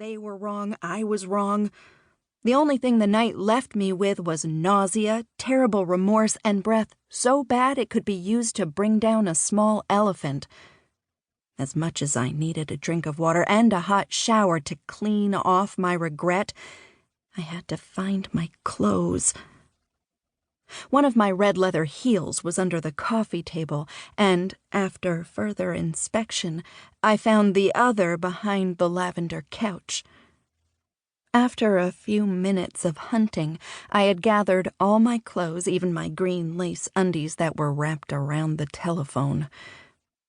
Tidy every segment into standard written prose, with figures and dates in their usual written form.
They were wrong, I was wrong. The only thing the night left me with was nausea, terrible remorse, and breath so bad it could be used to bring down a small elephant. As much as I needed a drink of water and a hot shower to clean off my regret, I had to find my clothes. One of my red leather heels was under the coffee table, and, after further inspection, I found the other behind the lavender couch. After a few minutes of hunting, I had gathered all my clothes, even my green lace undies that were wrapped around the telephone.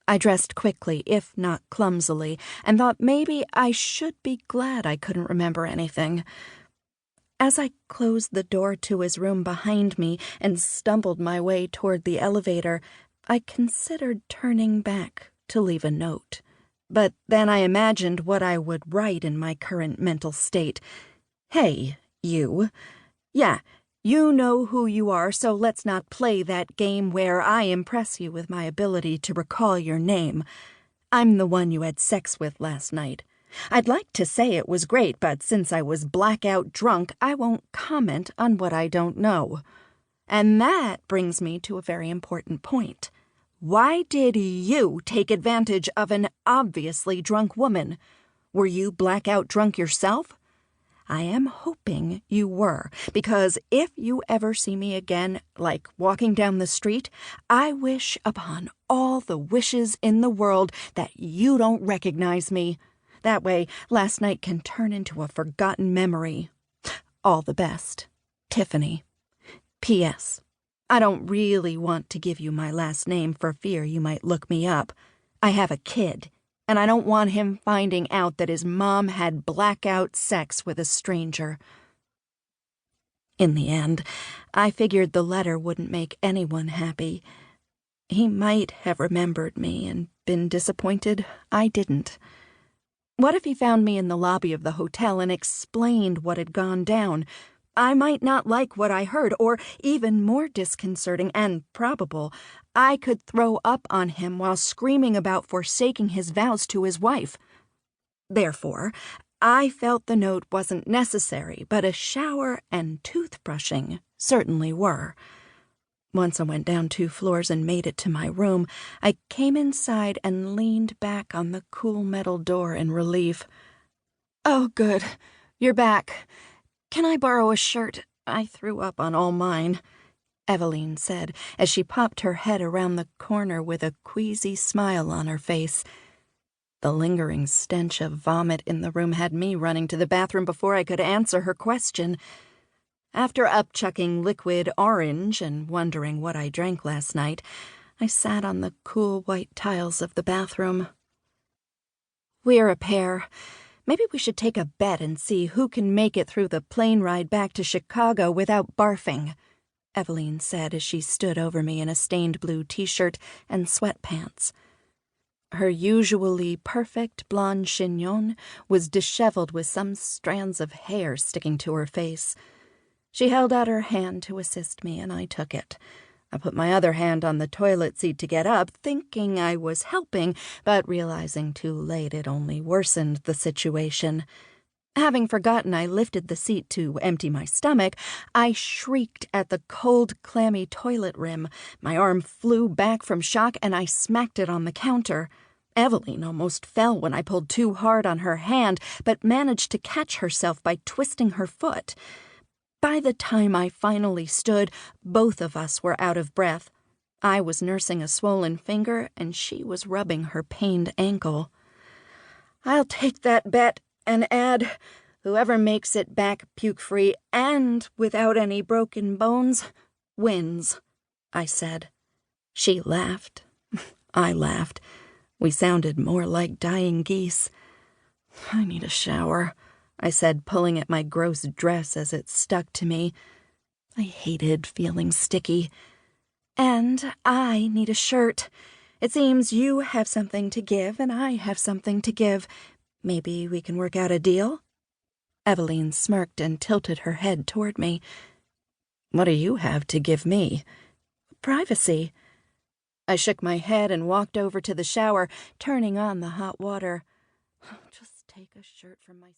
I dressed quickly, if not clumsily, and thought maybe I should be glad I couldn't remember anything. As I closed the door to his room behind me and stumbled my way toward the elevator, I considered turning back to leave a note. But then I imagined what I would write in my current mental state. Hey, you. Yeah, you know who you are, so let's not play that game where I impress you with my ability to recall your name. I'm the one you had sex with last night. I'd like to say it was great, but since I was blackout drunk, I won't comment on what I don't know. And that brings me to a very important point. Why did you take advantage of an obviously drunk woman? Were you blackout drunk yourself? I am hoping you were, because if you ever see me again, like walking down the street, I wish upon all the wishes in the world that you don't recognize me. That way, last night can turn into a forgotten memory. All the best, Tiffany. P.S. I don't really want to give you my last name for fear you might look me up. I have a kid, and I don't want him finding out that his mom had blackout sex with a stranger. In the end, I figured the letter wouldn't make anyone happy. He might have remembered me and been disappointed I didn't. What if he found me in the lobby of the hotel and explained what had gone down? I might not like what I heard, or even more disconcerting and probable, I could throw up on him while screaming about forsaking his vows to his wife. Therefore, I felt the note wasn't necessary, but a shower and toothbrushing certainly were. Once I went down 2 floors and made it to my room, I came inside and leaned back on the cool metal door in relief. Oh, good. You're back. Can I borrow a shirt? I threw up on all mine, Eveline said as she popped her head around the corner with a queasy smile on her face. The lingering stench of vomit in the room had me running to the bathroom before I could answer her question. After upchucking liquid orange and wondering what I drank last night, I sat on the cool white tiles of the bathroom. We're a pair. Maybe we should take a bet and see who can make it through the plane ride back to Chicago without barfing, Eveline said as she stood over me in a stained blue t-shirt and sweatpants. Her usually perfect blonde chignon was disheveled with some strands of hair sticking to her face. She held out her hand to assist me, and I took it. I put my other hand on the toilet seat to get up, thinking I was helping, but realizing too late it only worsened the situation. Having forgotten I lifted the seat to empty my stomach, I shrieked at the cold, clammy toilet rim. My arm flew back from shock, and I smacked it on the counter. Eveline almost fell when I pulled too hard on her hand, but managed to catch herself by twisting her foot. By the time I finally stood, both of us were out of breath. I was nursing a swollen finger, and she was rubbing her pained ankle. I'll take that bet and add, whoever makes it back puke-free and without any broken bones wins, I said. She laughed. I laughed. We sounded more like dying geese. I need a shower, I said, pulling at my gross dress as it stuck to me. I hated feeling sticky. And I need a shirt. It seems you have something to give, and I have something to give. Maybe we can work out a deal? Eveline smirked and tilted her head toward me. What do you have to give me? Privacy. I shook my head and walked over to the shower, turning on the hot water. Just take a shirt from my